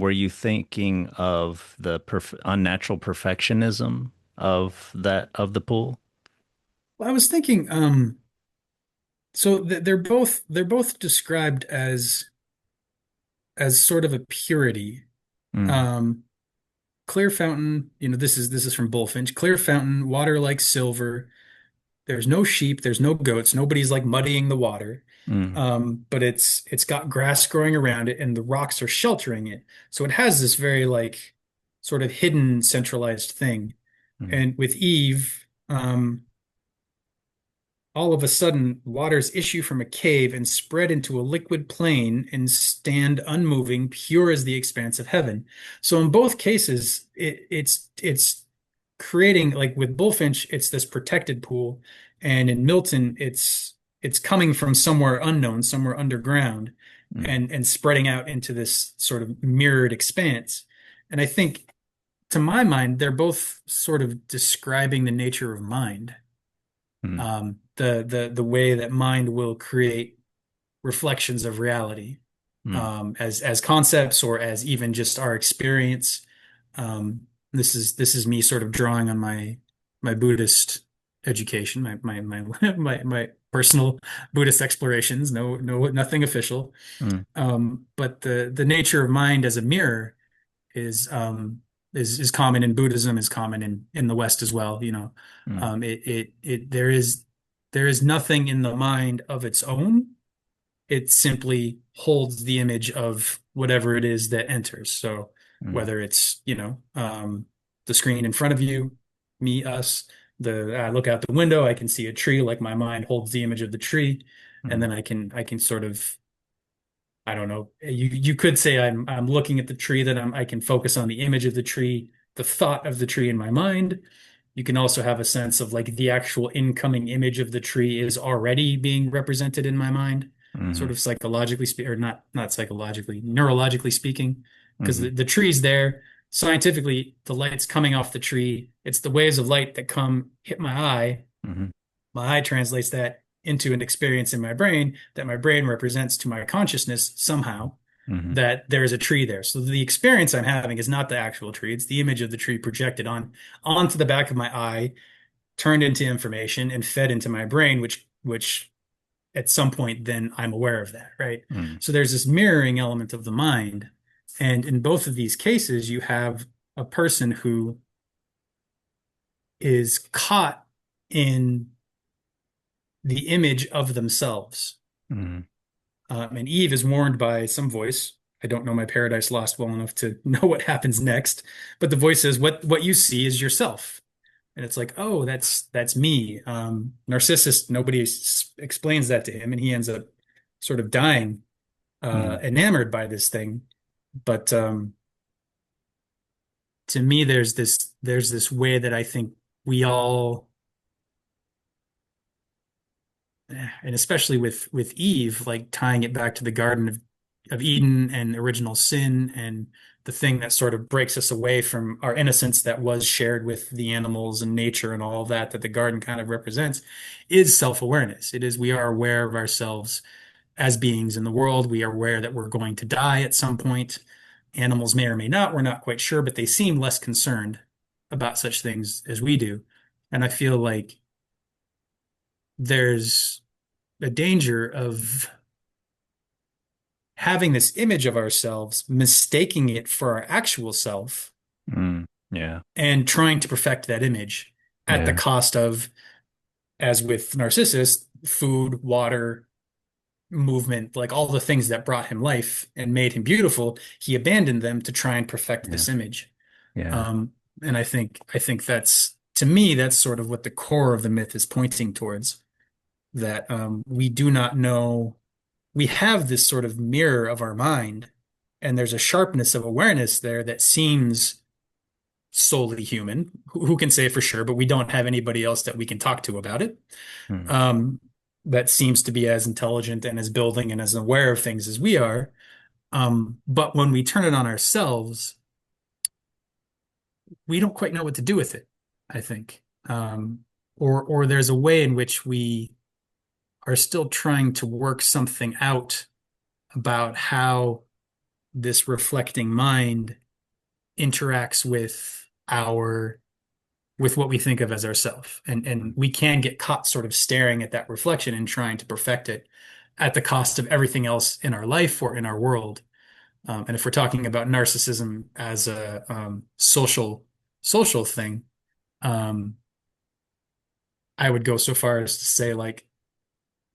were you thinking of the unnatural perfectionism of the pool? Well, I was thinking, so they're both described as sort of a purity. Mm, Um, Clear fountain, this is from Bulfinch. Clear fountain, water like silver. There's no sheep, there's no goats, nobody's like muddying the water. mm, But it's got grass growing around it, and the rocks are sheltering it. So it has this very like sort of hidden, centralized thing. mm, And with Eve, all of a sudden, waters issue from a cave and spread into a liquid plain and stand unmoving, pure as the expanse of heaven. So in both cases, it's creating, like with Bulfinch, it's this protected pool, and in Milton, it's coming from somewhere unknown, somewhere underground, mm, and spreading out into this sort of mirrored expanse. And I think, to my mind, they're both sort of describing the nature of mind, mm, the way that mind will create reflections of reality, mm, as concepts or as even just our experience. This is me sort of drawing on my Buddhist education, my personal Buddhist explorations. No, nothing official. mm, But the nature of mind as a mirror is is common in Buddhism, is common in the West as well. mm, There is nothing in the mind of its own. It simply holds the image of whatever it is that enters. So mm, whether it's, the screen in front of you, me, us, I look out the window, I can see a tree, like my mind holds the image of the tree, and mm, then I can sort of, I don't know. You could say I'm looking at the tree, that I can focus on the image of the tree, the thought of the tree in my mind. You can also have a sense of like the actual incoming image of the tree is already being represented in my mind, sort mm, of psychologically or not psychologically, neurologically speaking, because mm, the tree's there. Scientifically, the light's coming off the tree. It's the waves of light that come hit my eye. mm, My eye translates that into an experience in my brain that my brain represents to my consciousness somehow, mm, that there is a tree there. So the experience I'm having is not the actual tree. It's the image of the tree projected onto the back of my eye, turned into information and fed into my brain, which at some point then I'm aware of that, right? mm, So there's this mirroring element of the mind. And in both of these cases, you have a person who is caught in the image of themselves. mm, And Eve is warned by some voice. I don't know my Paradise Lost well enough to know what happens next, but the voice says, "What you see is yourself." And it's like, oh, that's me. Narcissus, nobody explains that to him, and he ends up sort of dying, mm, enamored by this thing. But to me, there's this way that I think we all, and especially with Eve, like tying it back to the Garden of Eden and original sin, and the thing that sort of breaks us away from our innocence that was shared with the animals and nature and all of that the garden kind of represents, is self-awareness. It is, we are aware of ourselves as beings in the world. We are aware that we're going to die at some point. Animals may or may not, we're not quite sure, but they seem less concerned about such things as we do. And I feel like there's a danger of having this image of ourselves, mistaking it for our actual self, mm. Yeah, and trying to perfect that image at the yeah, cost of, as with Narcissus, food, water, movement, like all the things that brought him life and made him beautiful. He abandoned them to try and perfect yeah, this image. yeah. And I think that's, to me, that's sort of what the core of the myth is pointing towards. That we do not know. We have this sort of mirror of our mind, and there's a sharpness of awareness there that seems solely human. Who can say for sure? But we don't have anybody else that we can talk to about it. Mm, Um, that seems to be as intelligent and as building and as aware of things as we are. But when we turn it on ourselves, we don't quite know what to do with it, I think. Or there's a way in which we are still trying to work something out about how this reflecting mind interacts with our with what we think of as ourself. And we can get caught sort of staring at that reflection and trying to perfect it at the cost of everything else in our life or in our world. And if we're talking about narcissism as a social thing, um, I would go so far as to say like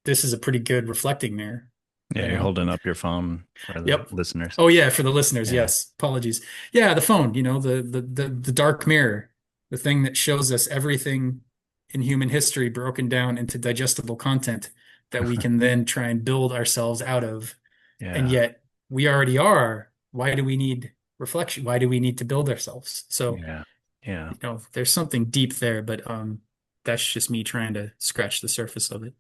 this is a pretty good reflecting mirror, Yeah, you you're know? holding up your phone for the Yep. listeners. Oh yeah, for the listeners, Yeah. yes. Apologies. Yeah, the phone, the dark mirror, the thing that shows us everything in human history broken down into digestible content that we can then try and build ourselves out of. And Yeah. yet we already are. Why do we need reflection? Why do we need to build ourselves? So, Yeah. Yeah. there's something deep there, but that's just me trying to scratch the surface of it.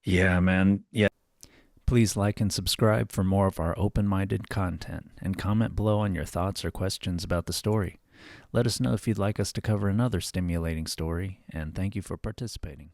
Yeah, man. Yeah. Please like and subscribe for more of our open minded content and comment below on your thoughts or questions about the story. Let us know if you'd like us to cover another stimulating story, and thank you for participating.